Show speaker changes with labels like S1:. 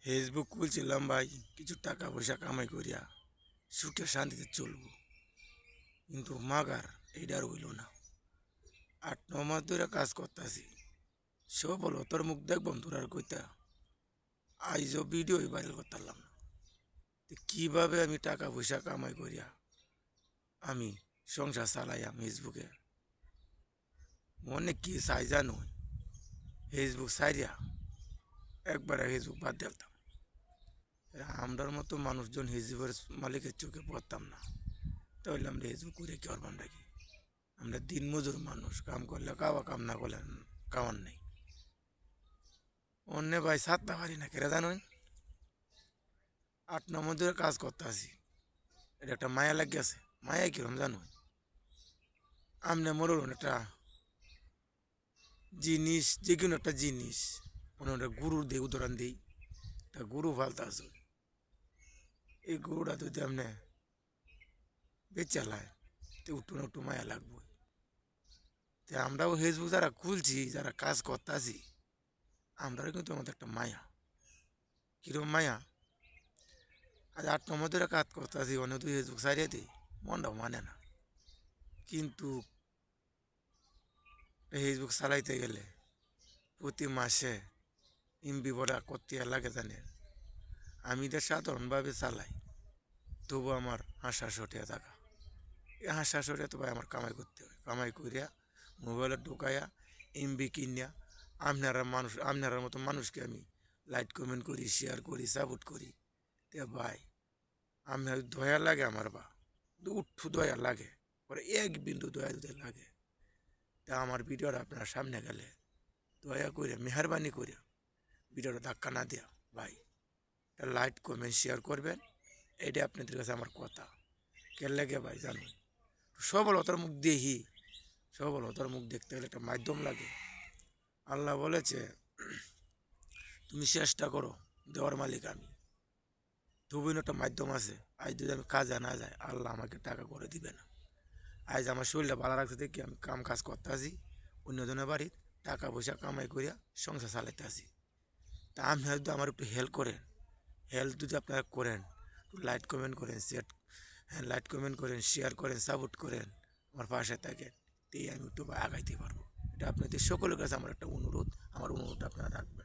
S1: Facebook খুলছিলাম ভাই, কিছু টাকা পয়সা কামাই করিয়া সুখে শান্তিতে চলবো, কিন্তু মাগার এইটার হইল না। 8-9 মাস ধরে কাজ করতেছি, সব বলো তোর মুখ দেখবাম তোর আর কইতা আইজও ভিডিও ভাইরাল করতাম না। কিভাবে আমি টাকা পয়সা কামাই করিয়া আমি সংসার চালাইয়া ফেসবুকে মনে কি চাই জানো? ফেসবুক সাইরিয়া একবারে ফেসবুক বাদ দিতাম। আমরার মতো মানুষজন ফেসবুকের মালিকের চোখে পড়তাম না, তাহলে আমরা ফেসবুক করে কি করবাম নাকি? আমরা দিন মজুর মানুষ, কাম করলে খাওয়া, কাম না করলে খাওয়ার নেই। অন্য ভাই সাতটা পারি না কেরা জানেন? 8-9 মাস ধরে কাজ করতে আসি, এটা একটা মায়া লাগিয়েছে। মায়া কিরম জানো? আমনে মরুন একটা জিনিস, যে কোনো একটা জিনিস মনে হয় গরুর দিয়ে উদাহরণ দিই, তা গরু ফালতে আসো, এই গরুটা যদি আপনি বেচালায় তো একটু না একটু মায়া লাগবে। তো আমরাও ফেসবুক যারা খুলছি, যারা কাজ করতেছি, আমরাও কিন্তু আমাদের একটা মায়া। কিরম মায়া? আজ 8-9 মাস ধরে কাজ করতেছি, অনেক তুই ফেসবুক সারিয়ে দিই, মনটাও মানে না। কিন্তু ফেসবুক চালাইতে গেলে প্রতি মাসে এমবি ভরা করতে লাগে জানেন। আমি তো সাধারণভাবে চালাই, তবু আমার হাসা সটিয়া থাকা, এই হাসা সটিয়া তো ভাই আমার কামাই করতে হয়। কামাই করিয়া মোবাইলে ঢুকাইয়া এমবি কিনিয়া আপনার মতো মানুষকে আমি লাইক কমেন্ট করি, শেয়ার করি, সাপোর্ট করি। তে ভাই আপনার দয়া লাগে আমার, বা উঠু দয়া লাগে, পরে এক বিন্দু দয়া যদি লাগে, তা আমার ভিডিওটা আপনার সামনে গেলে দয়া করে মেহরবানি করে ভিডিওটা ধাক্কা না দেয়া ভাই, লাইক কমেন্ট শেয়ার করবেন। এটা আপনাদের কাছে আমার কথা। কে লাগে ভাই জানুন, সফলতার মুখ দেখি, সফলতার মুখ দেখতে গেলে একটা মাধ্যম লাগে। আল্লাহ বলেছে তুমি চেষ্টা করো, দেওয়ার মালিক আমি। তবুও একটা মাধ্যম আছে। আজ যদি আমি কাজে না যাই, আল্লাহ আমাকে টাকা করে দিবে না। আজ আমার শরীরটা ভালো রাখতে দেখি আমি কাম কাজ করতে আসি, অন্যজনের বাড়ির টাকা পয়সা কামাই করিয়া সংসার চালাইতে আসি। তা আপনি যদি আমার একটু হেল্প করেন, হেল্প যদি আপনারা করেন, লাইক কমেন্ট করেন, লাইক কমেন্ট করেন, শেয়ার করেন, সাপোর্ট করেন, আমার পাশে থাকেন, তেই আমি একটু আগাইতে পারবো। এটা আপনাদের সকলের কাছে আমার একটা অনুরোধ, আমার অনুরোধ আপনারা রাখবেন।